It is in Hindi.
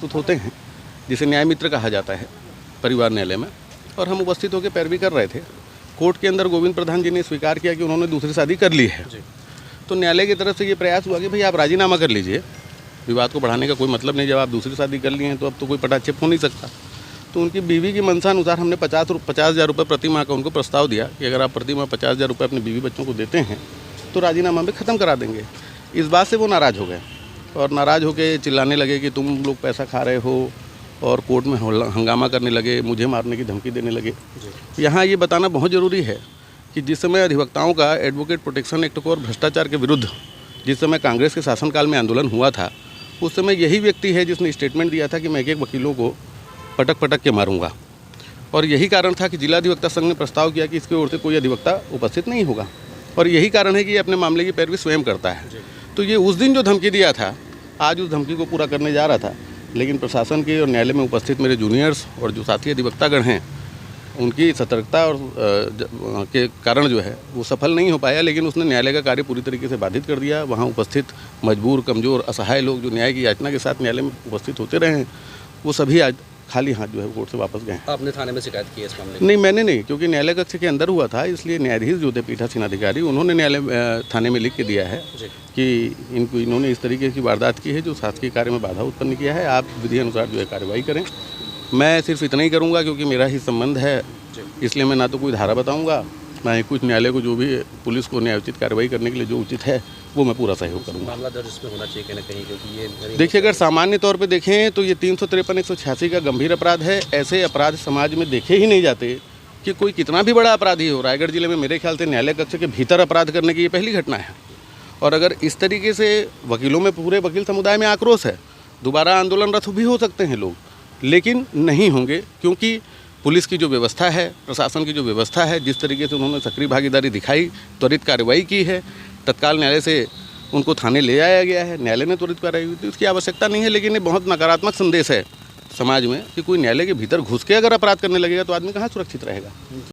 प्रस्तुत होते हैं जिसे न्याय मित्र कहा जाता है परिवार न्यायालय में, और हम उपस्थित होकर पैरवी कर रहे थे। कोर्ट के अंदर गोविंद प्रधान जी ने स्वीकार किया कि उन्होंने दूसरी शादी कर ली है। तो न्यायालय की तरफ से ये प्रयास हुआ कि भाई आप राजीनामा कर लीजिए, विवाद को बढ़ाने का कोई मतलब नहीं, जब आप दूसरी शादी कर लिए हैं तो अब तो कोई पटाक्षेप हो नहीं सकता। तो उनकी बीवी की मंशा अनुसार हमने 50,000 रुपये प्रति माह का उनको प्रस्ताव दिया कि अगर आप प्रति माह 50,000 रुपये अपने बीवी बच्चों को देते हैं तो राजीनामा में ख़त्म करा देंगे। इस बात से वो नाराज़ हो गए और नाराज़ होकर चिल्लाने लगे कि तुम लोग पैसा खा रहे हो, और कोर्ट में हंगामा करने लगे, मुझे मारने की धमकी देने लगे। यहाँ ये बताना बहुत ज़रूरी है कि जिस समय अधिवक्ताओं का एडवोकेट प्रोटेक्शन एक्ट को और भ्रष्टाचार के विरुद्ध जिस समय कांग्रेस के शासनकाल में आंदोलन हुआ था, उस समय यही व्यक्ति है जिसने स्टेटमेंट दिया था कि मैं एक वकीलों को पटक के मारूंगा, और यही कारण था कि जिला अधिवक्ता संघ ने प्रस्ताव किया कि इसकी ओर से कोई अधिवक्ता उपस्थित नहीं होगा, और यही कारण है कि ये अपने मामले की पैरवी स्वयं करता है। तो ये उस दिन जो धमकी दिया था, आज उस धमकी को पूरा करने जा रहा था, लेकिन प्रशासन के और न्यायालय में उपस्थित मेरे जूनियर्स और जो साथी अधिवक्तागण हैं उनकी सतर्कता और के कारण जो है वो सफल नहीं हो पाया, लेकिन उसने न्यायालय का कार्य पूरी तरीके से बाधित कर दिया। वहाँ उपस्थित मजबूर, कमज़ोर, असहाय लोग जो न्याय की याचना के साथ न्यायालय में उपस्थित होते रहे हैं, वो सभी आज खाली हाथ जो है कोर्ट से वापस गए। आपने थाने में शिकायत की है इस मामले में? नहीं, मैंने नहीं, क्योंकि न्यायालय कक्ष के अंदर हुआ था, इसलिए न्यायाधीश जो थे पीठासीन अधिकारी, उन्होंने न्यायालय थाने में लिख के दिया है कि इन्होंने इस तरीके की वारदात की है जो शासकीय कार्य में बाधा उत्पन्न किया है, आप विधि अनुसार जो है कार्रवाई करें। मैं सिर्फ इतना ही करूँगा क्योंकि मेरा ही संबंध है, इसलिए मैं ना तो कोई धारा बताऊँगा, ना ही कुछ न्यायालय को जो भी पुलिस को न्यायोचित कार्रवाई करने के लिए जो उचित है वो मैं पूरा सहयोग करूँगा। मामला दर्ज इसमें होना चाहिए कहीं ना कहीं, क्योंकि ये देखिए, अगर सामान्य तौर पे देखें तो ये 353 186 का गंभीर अपराध है। ऐसे अपराध समाज में देखे ही नहीं जाते कि कोई कितना भी बड़ा अपराधी हो। रायगढ़ जिले में मेरे ख्याल से न्यायालय कक्ष के भीतर अपराध करने की ये पहली घटना है, और अगर इस तरीके से वकीलों में, पूरे वकील समुदाय में आक्रोश है, दोबारा आंदोलनरत भी हो सकते हैं लोग, लेकिन नहीं होंगे, क्योंकि पुलिस की जो व्यवस्था है, प्रशासन की जो व्यवस्था है, जिस तरीके से उन्होंने सक्रिय भागीदारी दिखाई, त्वरित कार्रवाई की है, तत्काल न्यायालय से उनको थाने ले आया गया है, न्यायालय ने त्वरित कार्रवाई हुई थी, उसकी आवश्यकता नहीं है। लेकिन ये बहुत नकारात्मक संदेश है समाज में कि कोई न्यायालय के भीतर घुस के अगर अपराध करने लगेगा तो आदमी कहाँ सुरक्षित रहेगा।